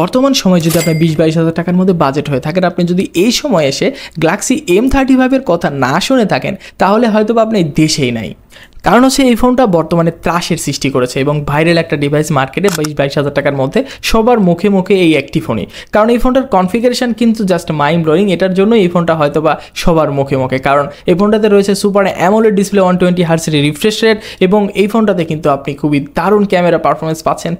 বর্তমান সময়ে যদি আপনার 20-22 হাজার টাকার মধ্যে বাজেট হয়ে থাকেন, আপনি যদি এই সময় এসে গ্যালাক্সি M35-এর কথা না শুনে থাকেন, তাহলে হয়তো বা আপনি দেশেই নাই। কারণ হচ্ছে এই ফোনটা বর্তমানে ত্রাসের সৃষ্টি করেছে এবং ভাইরাল একটা ডিভাইস মার্কেটে 22 হাজার টাকার মধ্যে সবার মুখে মুখে এই একটি ফোনই। কারণ এই ফোনটার কনফিগারেশন কিন্তু জাস্ট মাইন্ড ব্লোয়িং, এটার জন্য এই ফোনটা হয়তো বা সবার মুখে মুখে। কারণ এই ফোনটাতে রয়েছে সুপার অ্যামোলেড ডিসপ্লে, 120 হার্টজের রিফ্রেশ রেট, এবং এই ফোনটাতে কিন্তু আপনি খুবই দারুণ ক্যামেরা পারফরমেন্স পাচ্ছেন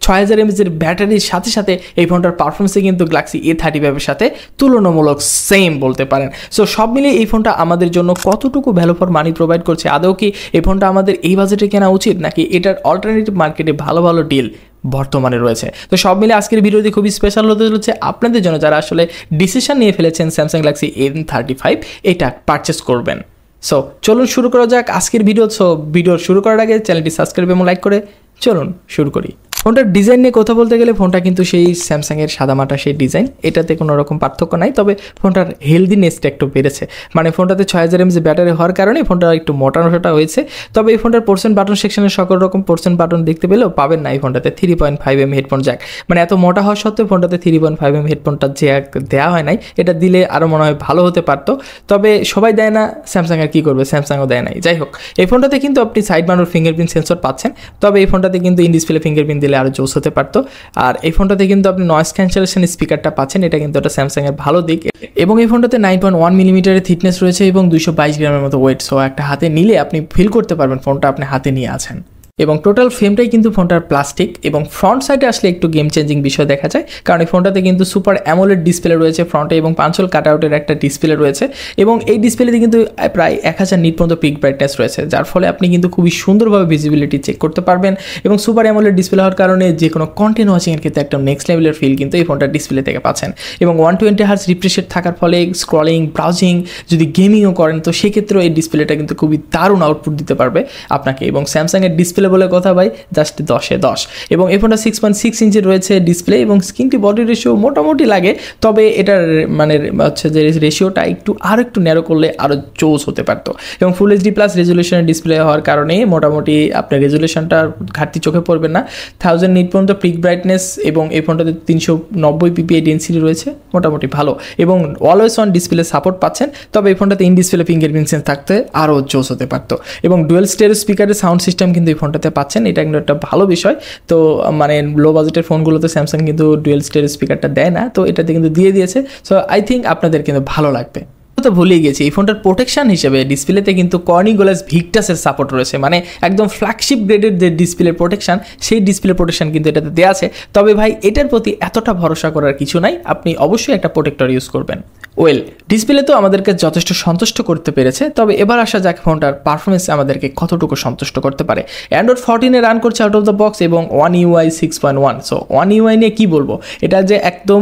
6000 mAh ব্যাটারির সাথে সাথে এই ফোনটার পারফরমেন্সে কিন্তু গ্যালাক্সি A35-এর সাথে তুলনামূলক সেম বলতে পারেন। সো সব মিলিয়ে এই ফোনটা আমাদের জন্য কতটুকু ভ্যালু ফর মানি প্রোভাইড করছে, আদৌ কি এই ফোনটা আমাদের এই বাজেটে কেনা উচিত, নাকি এটার অল্টারনেটিভ মার্কেটে ভালো ভালো ডিল বর্তমানে রয়েছে। তো সব মিলে আজকের ভিডিওটি খুবই স্পেশাল হতে চলেছে আপনাদের জন্য, যারা আসলে ডিসিশন নিয়ে ফেলেছেন স্যামসাং গ্যালাক্সি M35 এটা পারচেস করবেন। সো চলুন শুরু করা যাক আজকের ভিডিও। সো ভিডিও শুরু করার আগে চ্যানেলটি সাবস্ক্রাইব এবং লাইক করে চলুন শুরু করি। ফোনটার ডিজাইন নিয়ে কথা বলতে গেলে ফোনটা কিন্তু সেই স্যামসাংয়ের সাদামাটা সেই ডিজাইন, এটাতে কোনো রকম পার্থক্য নাই, তবে ফোনটার হেলদিনেসটা একটু বেড়েছে। মানে ফোনটাতে 6000 mAh ব্যাটারি হওয়ার কারণে ফোনটা একটু মোটা হয়েছে। তবে এই ফোনটার পোর্শন বাটন সেকশনের সকল রকম পোর্শন বাটন দেখতে পেলেও পাবেন না এই ফোনটাতে 3.5mm হেডফোন জ্যাক। মানে এত মোটা হওয়া সত্ত্বেও ফোনটাতে 3.5mm হেডফোনটা জ্যাক দেওয়া হয় নাই, এটা দিলে আরও মনে হয় ভালো হতে পারতো। তবে সবাই দেয় না, স্যামসাং আর কী করবে, স্যামসাংও দেয় নাই। যাই হোক, এই ফোনটাতে কিন্তু আপনি সাইড মাউন্ট ফিঙ্গারপ্রিন্ট সেন্সর পাচ্ছেন, তবে এই ফোনটাতে কিন্তু ইন ডিসপ্লে ফিঙ্গারপ্রিন্ট দিলে আরও জোস হতে পারতো। আর এই ফোনটাতে কিন্তু আপনি নয়েজ ক্যান্সেলেশন স্পিকারটা পাচ্ছেন, এটা কিন্তু একটা স্যামসাংয়ের ভালো দিক। এবং এই ফোনটাতে 9.1mm থিকনেস রয়েছে এবং 222 গ্রামের মতো ওয়েট। সো একটা হাতে নিলে আপনি ফিল করতে পারবেন ফোনটা আপনি হাতে নিয়ে আছেন। এবং টোটাল ফ্রেমটাই কিন্তু ফোনটার প্লাস্টিক, এবং ফ্রন্ট সাইডে আসলে একটু গেম চেঞ্জিং বিষয় দেখা যায়, কারণ এই ফোনটাতে কিন্তু সুপার অ্যামোলেড ডিসপ্লে রয়েছে ফ্রন্টে এবং 5 হোল কাটআউটের একটা ডিসপ্লে রয়েছে, এবং এই ডিসপ্লেতে কিন্তু প্রায় 1000 নিট পর্যন্ত পিক ব্রাইটনেস রয়েছে, যার ফলে আপনি কিন্তু খুবই সুন্দরভাবে ভিজিবিলিটি চেক করতে পারবেন। এবং সুপার অ্যামোলেড ডিসপ্লে হওয়ার কারণে যে কোনো কন্টেন্ট ওয়াচিংয়ের ক্ষেত্রে একটা নেক্সট লেভেলের ফিল কিন্তু এই ফোনটার ডিসপ্লে থেকে পাচ্ছেন। এবং 120 হার্টজ রিফ্রেশ রেট থাকার ফলে স্ক্রলিং, ব্রাউজিং, যদি গেমিংও করেন তো সেক্ষেত্রেও এই ডিসপ্লেটা কিন্তু খুবই দারুণ আউটপুট দিতে পারবে আপনাকে। এবং স্যামসাংয়ের ডিসপ্লে বলে কথা ভাই, জাস্ট 10-এ 10। এবং এই ফোনটা 6.6 ইঞ্চের রয়েছে ডিসপ্লে, এবং স্ক্রিন টু বডি রেশিও মোটামুটি লাগে, তবে এটার মানে হচ্ছে যে রেশিওটা আর একটু ন্যারো করলে আরও জোস হতে পারতো। এবং ফুল HD প্লাস রেজুলেশনের ডিসপ্লে হওয়ার কারণে মোটামুটি আপনার রেজুলেশনটার ঘাটতি চোখে পড়বে না। 1000 নিট পর্যন্ত পিক ব্রাইটনেস, এবং এই ফোনটাতে 390 ppi ডেন্সিটি রয়েছে, মোটামুটি ভালো। এবং অলওয়েজ অন ডিসপ্লে সাপোর্ট পাচ্ছেন, তবে এই ফোনটাতে ইন ডিসপ্লে ফিঙ্গারপ্রিন্ট সেন্স থাকতে আরও জোস হতে পারতো। এবং ডুয়েল স্টেরিও স্পিকারের সাউন্ড সিস্টেম কিন্তু এই ফোনটাতে পাচ্ছেন, এটা কিন্তু একটা ভালো বিষয়। তো মানে লো বাজেটের ফোনগুলোতে স্যামসাং কিন্তু ডুয়েল স্টেরিও স্পিকারটা দেয় না, তো এটাতে কিন্তু দিয়ে দিয়েছে। সো আই থিঙ্ক আপনাদের কিন্তু ভালো লাগবে। তো ভুলেই গেছি, এই ফোনটার প্রোটেকশন হিসেবে ডিসপ্লেতে কিন্তু কর্নিং গ্লাস ভিক্টাসের সাপোর্ট রয়েছে, মানে একদম ফ্ল্যাগশিপ গ্রেডের যে ডিসপ্লে প্রোটেকশন, সেই ডিসপ্লে প্রোটেকশন কিন্তু এটাতে দেওয়া আছে। তবে ভাই এটার প্রতি এতটা ভরসা করার কিছু নাই, আপনি অবশ্যই একটা প্রোটেক্টর ইউজ করবেন। ওয়েল, ডিসপ্লে তো আমাদেরকে যথেষ্ট সন্তুষ্ট করতে পেরেছে, তবে এবার আসা যাক ফোনটার পারফরমেন্স আমাদেরকে কতটুকু সন্তুষ্ট করতে পারে। অ্যান্ড্রয়েড 14-এ রান করছে আউট অফ দ্য বক্স, এবং One UI 6.1। So One UI নিয়ে কী বলবো, এটা যে একদম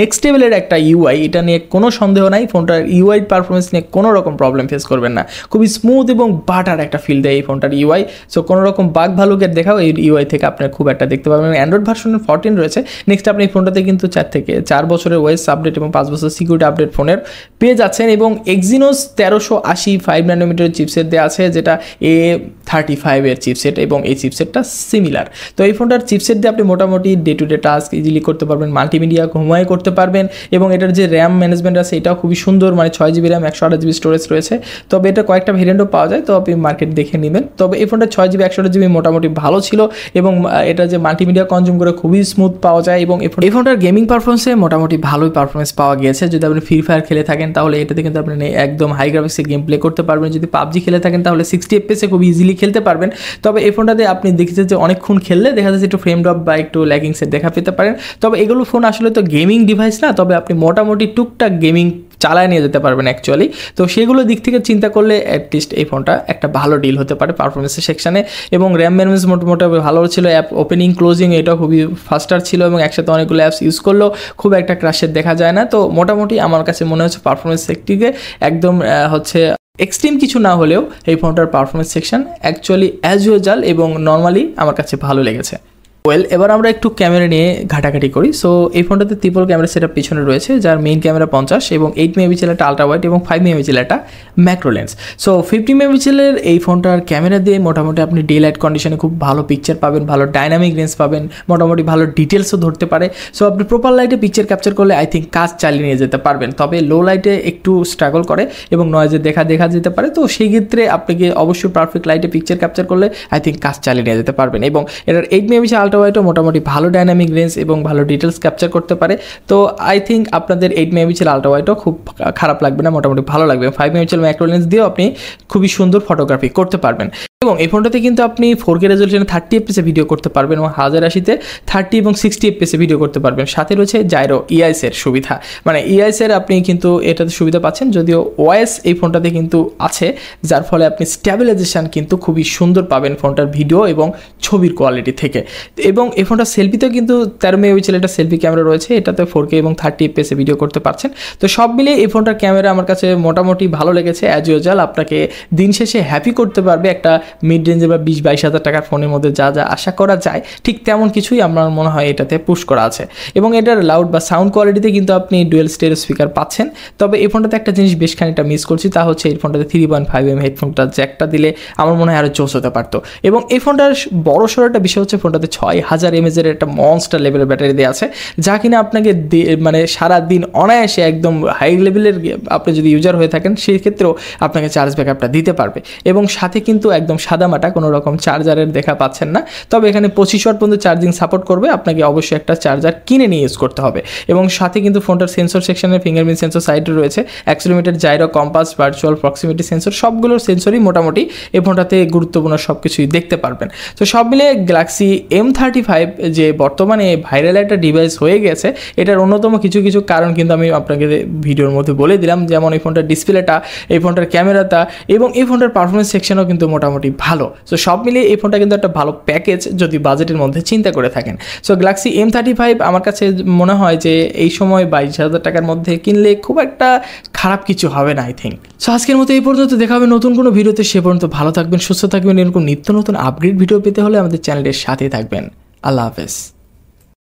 নেক্সট লেভেলের একটা UI, এটা নিয়ে কোনো সন্দেহ নাই। ফোনটার UI পারফরমেন্স নিয়ে কোনো রকম প্রবলেম ফেস করবেন না, খুবই স্মুথ এবং বাটার একটা ফিল দেয় এই ফোনটার UI। সো কোনো রকম বাগ ভালুকের দেখাও এই UI থেকে আপনার খুব একটা দেখতে পাবেন। অ্যান্ড্রয়েড ভার্সনের 14 রয়েছে। নেক্সট আপনি এই ফোনটাতে কিন্তু 4 থেকে 4 বছরের ওয়েস আপডেট এবং 5 বছর সিকিউরিটি আপডেট ফোনের পেয়ে যাচ্ছেন, এবং Exynos 1380 5nm চিপসেট দেওয়া আছে, যেটা A35 এর চিপসেট, এবং এই চিপসেটটা সিমিলার। তো এই ফোনটার চিপসেট দিয়ে আপনি মোটামুটি day to day task easily করতে পারবেন, মাল্টিমিডিয়া ঘুমায় করতে পারবেন। এবং এটার যে র্যাম ম্যানেজমেন্ট আছে এটাও খুবই সুন্দর, মানে 6GB র্যাম 128GB স্টোরেজ রয়েছে। তবে এটা কয়েকটা ভেরিয়েন্টও পাওয়া যায়, তো আপনি মার্কেট দেখে নেবেন। তবে এই ফোনটা 6GB 128GB মোটামুটি ভালো ছিল, এবং এটা যে মাল্টিমিডিয়া কনজিউম করে খুবই স্মুথ পাওয়া যায়। এবং এই ফোনটার গেমিং পারফরমেন্সে মোটামুটি ভালোই পারফরমেন্স পাওয়া গিয়েছে। যদি আপনি ফ্রি ফায়ার খেলে থাকেন তাহলে এটাতে কিন্তু আপনি একদম হাই গ্রাফিক্সে গেম প্লে করতে পারবেন। যদি PUBG খেলে থাকেন তাহলে 60 FPS খুব ইজিলি খেলতে পারবেন। তবে এই ফোনটাতে আপনি দেখেছেন যে অনেকক্ষণ খেললে দেখা যাচ্ছে একটু ফ্রেম ড্রপ বা একটু ল্যাগিংসের দেখা পেতে পারেন। তবে এগুলো ফোন আসলে তো গেমিং ডিভাইস না, তবে আপনি মোটামুটি টুকটাক গেমিং চালায় নিয়ে যেতে পারবেন অ্যাকচুয়ালি। তো সেগুলো দিক থেকে চিন্তা করলে অ্যাটলিস্ট এই ফোনটা একটা ভালো ডিল হতে পারে পারফরমেন্সের সেকশানে। এবং র্যাম ম্যানেজমেন্ট মোটামুটি ভালো ছিল, অ্যাপ ওপেনিং ক্লোজিং এটা খুবই ফাস্টার ছিল, এবং একসাথে অনেকগুলো অ্যাপস ইউজ করলেও খুব একটা ক্রাশের দেখা যায় না। তো মোটামুটি আমার কাছে মনে হচ্ছে পারফরমেন্স সেকটিকে একদম হচ্ছে এক্সট্রিম কিছু না হলেও এই ফোনটার performance section actually as usual এবং নর্মালি আমার কাছে ভালো লেগেছে। এবার আমরা একটু ক্যামেরা নিয়ে ঘাটাঘাটি করি। সো এই ফোনটাতে ট্রিপল ক্যামেরা সেটআপ পিছনে রয়েছে, যার মেইন ক্যামেরা 50 এবং 8 মেগাপিক্সেল একটা আলট্রা ওয়াইড এবং 5 মেগাপিক্সেল একটা ম্যাক্রো লেন্স। সো 50 মেগাপিক্সেলের এই ফোনটার ক্যামেরা দিয়ে মোটামুটি আপনি ডে লাইট কন্ডিশনে খুব ভালো পিকচার পাবেন, ভালো ডাইনামিক রেঞ্জ পাবেন, মোটামুটি ভালো ডিটেলসও ধরতে পারে। সো আপনি প্রপার লাইটে পিকচার ক্যাপচার করলে আই থিঙ্ক কাজ চালিয়ে নিয়ে যেতে পারবেন। তবে লো লাইটে একটু স্ট্রাগল করে এবং নয়েজে দেখা যেতে পারে। তো সেই ক্ষেত্রে আপনাকে অবশ্যই পারফেক্ট লাইটে পিকচার ক্যাপচার করলে আই থিঙ্ক কাজ চালিয়ে নিয়ে যেতে পারবেন। এবং এটার 8 মেগাপিক্সেল আলট্রা ওয়াইডও মোটামুটি ভালো ডাইনামিক রেঞ্জ এবং ভালো ডিটেলস ক্যাপচার করতে পারে। তো আই থিঙ্ক আপনাদের 8 মেগাপিক্সেল আলট্রা ওয়াইডও খুব খারাপ লাগবে না, মোটামুটি ভালো লাগবে। 5 মেগাপিক্সেল ম্যাক্রো লেন্স দিয়েও আপনি খুবই সুন্দর ফটোগ্রাফি করতে পারবেন। এবং এই ফোনটাতে কিন্তু আপনি 4K রেজলিউশনে 30 FPS ভিডিও করতে পারবেন এবং 1080-তে 30 এবং 60 FPS ভিডিও করতে পারবেন। সাথে রয়েছে জাইরো EIS এর সুবিধা, মানে EIS এর আপনি কিন্তু এটাতে সুবিধা পাচ্ছেন, যদিও OIS এই ফোনটাতে কিন্তু আছে, যার ফলে আপনি স্ট্যাবিলাইজেশন কিন্তু খুবই সুন্দর পাবেন ফোনটার ভিডিও এবং ছবির কোয়ালিটি থেকে। এবং এই ফোনটা সেলফিতেও কিন্তু 13 মেগাপিক্সেল একটা সেলফি ক্যামেরা রয়েছে, এটাতে 4K এবং 30 FPS ভিডিও করতে পারছেন। তো সব মিলিয়ে এই ফোনটার ক্যামেরা আমার কাছে মোটামুটি ভালো লেগেছে। অ্যাজ ইউজুয়াল আপনাকে দিন শেষে হ্যাপি করতে পারবে একটা মিড রেঞ্জে বা 20-22 হাজার টাকার ফোনের মধ্যে যা যা আশা করা যায় ঠিক তেমন কিছুই আমার মনে হয় এটাতে পুশ করা আছে। এবং এটার লাউড বা সাউন্ড কোয়ালিটিতে কিন্তু আপনি ডুয়েল স্টেরিও স্পিকার পাচ্ছেন। তবে এই ফোনটাতে একটা জিনিস বেশ খানিকটা মিস করছি, তা হচ্ছে এই ফোনটাতে 3.5mm হেডফোনটা জ্যাকটা দিলে আমার মনে হয় আরও জোস হতে পারতো। এবং এই ফোনটার বড় সড়ো একটা বিষয় হচ্ছে ফোনটাতে 6000 mAh এর একটা মনস্টার লেভেলের ব্যাটারি দেওয়া আছে, যা কিনা আপনাকে মানে সারাদিন অনায়াসে একদম হাই লেভেলের আপনি যদি ইউজার হয়ে থাকেন সেই ক্ষেত্রেও আপনাকে চার্জ ব্যাকআপটা দিতে পারবে। এবং সাথে কিন্তু একদম সাদামাটা কোনো রকম চার্জারের দেখা পাচ্ছেন না। তবে এখানে 25 ওয়াট পর্যন্ত চার্জিং সাপোর্ট করবে, আপনাকে অবশ্যই একটা চার্জার কিনে নিয়ে ইউজ করতে হবে। এবং সাথে কিন্তু ফোনটার সেন্সর সেকশনে ফিঙ্গারপ্রিন্ট সেন্সর সাইডে রয়েছে, accelerometer, gyro, compass, virtual proximity sensor, সবগুলোর সেন্সরই মোটামুটি এই ফোনটাতে গুরুত্বপূর্ণ সব কিছুই দেখতে পারবেন। তো সব মিলে গ্যালাক্সি M35 যে বর্তমানে ভাইরাল একটা ডিভাইস হয়ে গেছে, এটার অন্যতম কিছু কারণ কিন্তু আমি আপনাকে ভিডিওর মধ্যে বলে দিলাম, যেমন এই ফোনটার ডিসপ্লেটা, এই ফোনটার ক্যামেরাটা এবং এই ফোনটার পারফরমেন্স সেকশনও কিন্তু মোটামুটি ভালো। সো সব মিলিয়ে এই ফোনটা কিন্তু একটা ভালো প্যাকেজ যদি বাজেটের মধ্যে চিন্তা করে থাকেন। সো গ্যালাক্সি M35 আমার কাছে মনে হয় যে এই সময় 22,000 টাকার মধ্যে কিনলে খুব একটা খারাপ কিছু হবে না আই থিঙ্ক। সো আজকের মতো এই পর্যন্ত, দেখা হবে নতুন কোনো ভিডিওতে। সে পর্যন্ত ভালো থাকবেন, সুস্থ থাকবেন। এরকম নিত্য নতুন আপগ্রেড ভিডিও পেতে হলে আমাদের চ্যানেলের সাথে থাকবেন। আল্লাহ হাফেজ।